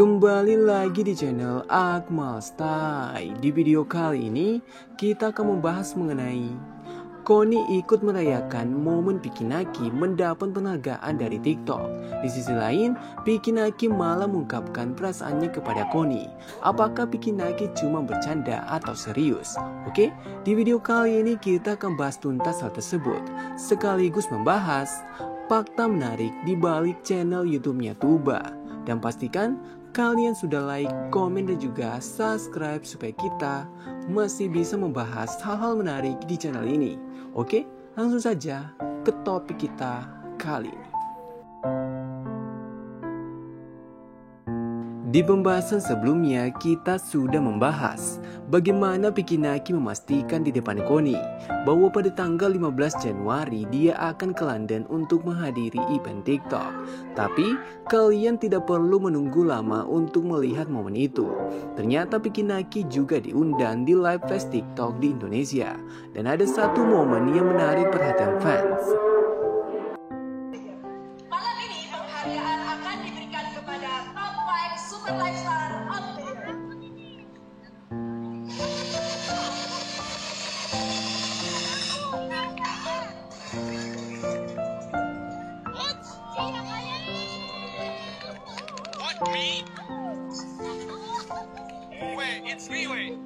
Kembali lagi di channel Akmal Style. Di video kali ini kita akan membahas mengenai Koni ikut merayakan momen Pikinaki mendapat penghargaan dari TikTok. Di sisi lain, Pikinaki malah mengungkapkan perasaannya kepada Koni. Apakah Pikinaki cuma bercanda atau serius? Oke, di video kali ini kita akan bahas tuntas hal tersebut, sekaligus membahas fakta menarik di balik channel YouTube-nya Tuba. Dan pastikan kalian sudah like, komen, dan juga subscribe supaya kita masih bisa membahas hal-hal menarik di channel ini. Oke, langsung saja ke topik kita kali ini. Di pembahasan sebelumnya kita sudah membahas bagaimana Pikinaki memastikan di depan Koni bahwa pada tanggal 15 Januari dia akan ke London untuk menghadiri event TikTok. Tapi kalian tidak perlu menunggu lama untuk melihat momen itu. Ternyata Pikinaki juga diundang di live flash TikTok di Indonesia. Dan ada satu momen yang menarik perhatian fans. Malam ini penghargaan akan diberikan kepada Top 5 Super Lifestar of the Year. What, me? Wait, it's me, wait.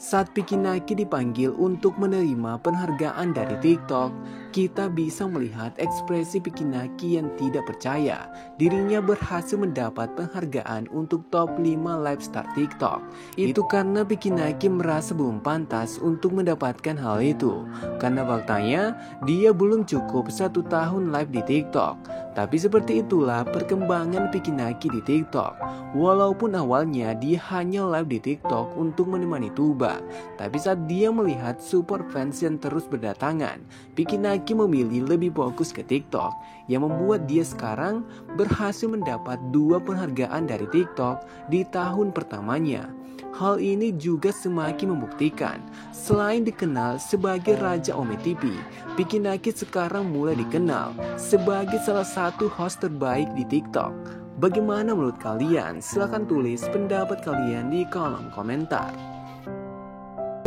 Saat Pikinaki dipanggil untuk menerima penghargaan dari TikTok, kita bisa melihat ekspresi Pikinaki yang tidak percaya dirinya berhasil mendapat penghargaan untuk top 5 live star TikTok. Itu karena Pikinaki merasa belum pantas untuk mendapatkan hal itu. Karena faktanya, dia belum cukup 1 tahun live di TikTok. Tapi seperti itulah perkembangan Pikinaki di TikTok. Walaupun awalnya dia hanya live di TikTok untuk menemani Tuba, tapi saat dia melihat support fans yang terus berdatangan, Pikinaki memilih lebih fokus ke TikTok, yang membuat dia sekarang berhasil mendapat 2 penghargaan dari TikTok di tahun pertamanya. Hal ini juga semakin membuktikan, selain dikenal sebagai Raja Ome TV, Pikinaki sekarang mulai dikenal sebagai salah satu host terbaik di TikTok. Bagaimana menurut kalian? Silahkan tulis pendapat kalian di kolom komentar.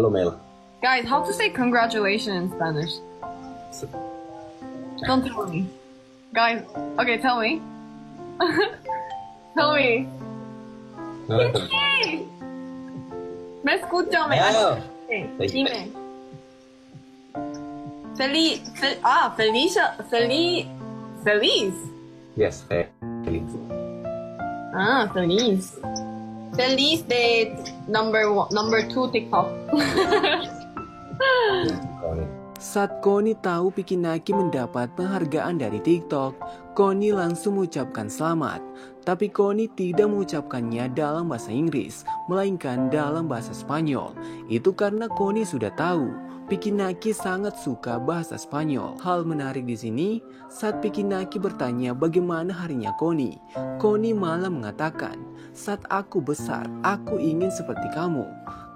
Hello, Mel. Guys, how to say congratulations in Spanish? Don't tell me. Guys, okay, tell me. Tell me. Hey! Me escúchame. Mel. Dime. Feliz. Yes, feliz. Feliz. Feliz de number 2 TikTok. Saat Koni tahu Pikinaki mendapat penghargaan dari TikTok, Koni langsung mengucapkan selamat. Tapi Koni tidak mengucapkannya dalam bahasa Inggris, melainkan dalam bahasa Spanyol. Itu karena Koni sudah tahu Pikinaki sangat suka bahasa Spanyol. Hal menarik di sini, saat Pikinaki bertanya bagaimana harinya Koni, Koni malah mengatakan, "Saat aku besar, aku ingin seperti kamu."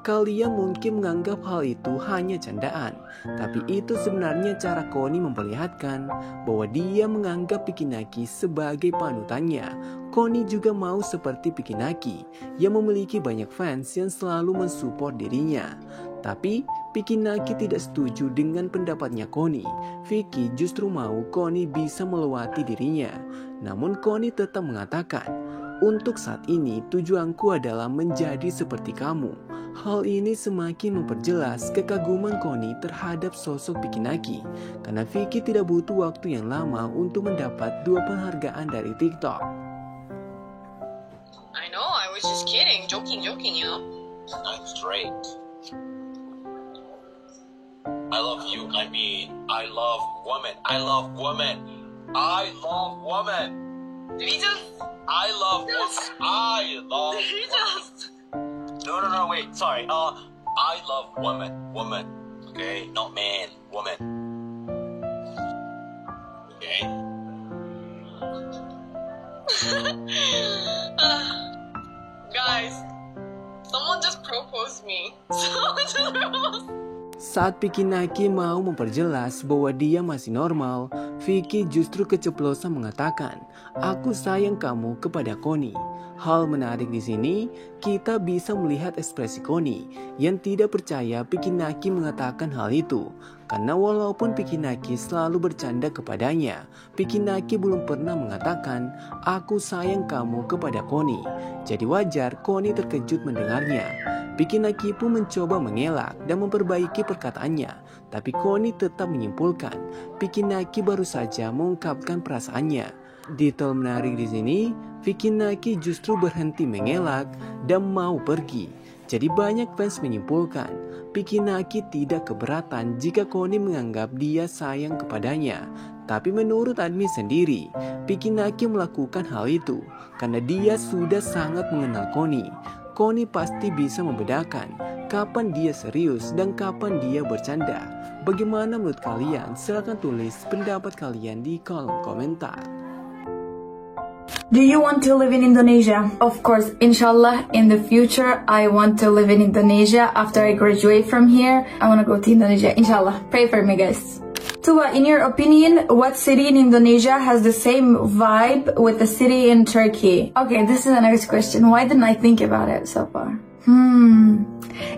Kalian mungkin menganggap hal itu hanya candaan, tapi itu sebenarnya cara Koni memperlihatkan bahwa dia menganggap Pikinaki sebagai panutannya. Koni juga mau seperti Pikinaki yang memiliki banyak fans yang selalu mensupport dirinya. Tapi Pikinaki tidak setuju dengan pendapatnya Koni. Vicky justru mau Koni bisa melewati dirinya. Namun Koni tetap mengatakan, "Untuk saat ini tujuanku adalah menjadi seperti kamu." Hal ini semakin memperjelas kekaguman Koni terhadap sosok Pikinaki, karena Vicky tidak butuh waktu yang lama untuk mendapat 2 penghargaan dari TikTok. I know, I was just kidding, joking, you know. I'm straight. I love you. I mean, I love women. I love women. I love women. Did he just? I love women. I love. Did he just? No, wait, sorry. I love women. Woman. Okay, not man. Woman. Okay. Guys, someone just proposed me. Someone just proposed. Saat Pikinaki mau memperjelas bahwa dia masih normal, Vicky justru keceplosan mengatakan, "Aku sayang kamu" kepada Connie. Hal menarik di sini, kita bisa melihat ekspresi Connie yang tidak percaya Pikinaki mengatakan hal itu. Karena walaupun Pikinaki selalu bercanda kepadanya, Pikinaki belum pernah mengatakan, "Aku sayang kamu" kepada Connie. Jadi wajar Connie terkejut mendengarnya. Pikinaki pun mencoba mengelak dan memperbaiki perkataannya, tapi Connie tetap menyimpulkan Pikinaki baru saja mengungkapkan perasaannya. Detail menarik di sini, Pikinaki justru berhenti mengelak dan mau pergi. Jadi banyak fans menyimpulkan Pikinaki tidak keberatan jika Connie menganggap dia sayang kepadanya. Tapi menurut admin sendiri, Pikinaki melakukan hal itu karena dia sudah sangat mengenal Connie. Connie pasti bisa membedakan kapan dia serius dan kapan dia bercanda. Bagaimana menurut kalian? Silahkan tulis pendapat kalian di kolom komentar. Do you want to live in Indonesia? Of course, inshallah, in the future, I want to live in Indonesia. After I graduate from here, I want to go to Indonesia. Inshallah, pray for me, guys. Tuba, in your opinion, what city in Indonesia has the same vibe with the city in Turkey? Okay, this is the next question. Why didn't I think about it so far?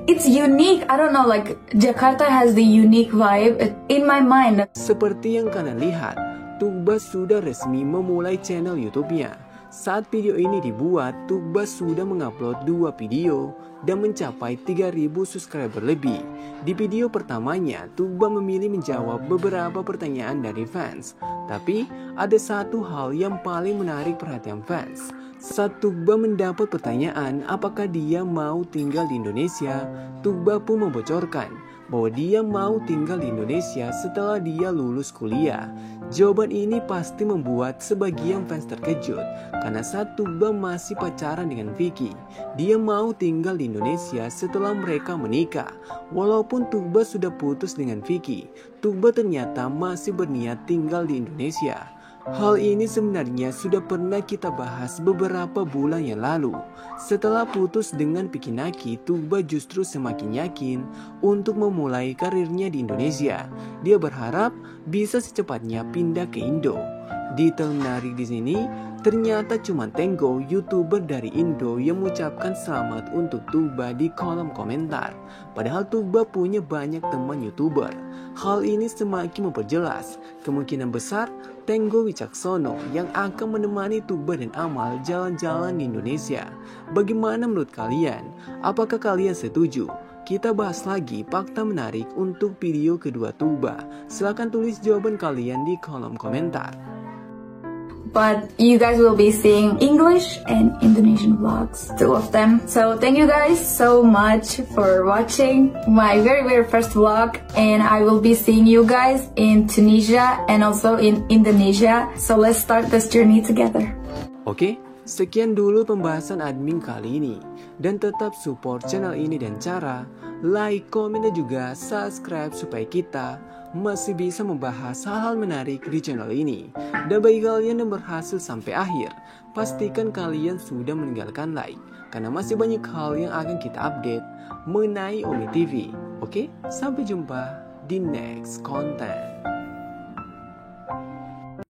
It's unique. I don't know, like Jakarta has the unique vibe in my mind. Seperti yang kalian lihat, Tuba sudah resmi memulai channel YouTube-nya. Saat video ini dibuat, Tuba sudah mengupload 2 video dan mencapai 3.000 subscriber lebih. Di video pertamanya, Tuba memilih menjawab beberapa pertanyaan dari fans. Tapi, ada satu hal yang paling menarik perhatian fans. Saat Tuba mendapat pertanyaan apakah dia mau tinggal di Indonesia, Tuba pun membocorkan bahwa dia mau tinggal di Indonesia setelah dia lulus kuliah. Jawaban ini pasti membuat sebagian fans terkejut karena saat Tuba masih pacaran dengan Vicky, dia mau tinggal di Indonesia setelah mereka menikah. Walaupun Tuba sudah putus dengan Vicky, Tuba ternyata masih berniat tinggal di Indonesia. Hal ini sebenarnya sudah pernah kita bahas beberapa bulan yang lalu. Setelah putus dengan Pikinaki, Tuba justru semakin yakin untuk memulai karirnya di Indonesia. Dia berharap bisa secepatnya pindah ke Indo. Detail menarik di sini, ternyata cuma Tenggo, YouTuber dari Indo yang mengucapkan selamat untuk Tuba di kolom komentar. Padahal Tuba punya banyak teman YouTuber. Hal ini semakin memperjelas kemungkinan besar Tenggo Wicaksono yang akan menemani Tuba dan Amal jalan-jalan di Indonesia. Bagaimana menurut kalian? Apakah kalian setuju? Kita bahas lagi fakta menarik untuk video kedua Tuba. Silahkan tulis jawaban kalian di kolom komentar. But you guys will be seeing English and Indonesian vlogs, 2 of them. So thank you guys so much for watching my very first vlog, and I will be seeing you guys in Tunisia and also in Indonesia. So let's start this journey together. Oke, sekian dulu pembahasan admin kali ini. Dan tetap support channel ini dan cara like, komen, dan juga subscribe supaya kita masih bisa membahas hal-hal menarik di channel ini. Dan bagi kalian yang berhasil sampai akhir, pastikan kalian sudah meninggalkan like, karena masih banyak hal yang akan kita update mengenai Omi TV. Oke, sampai jumpa di next content.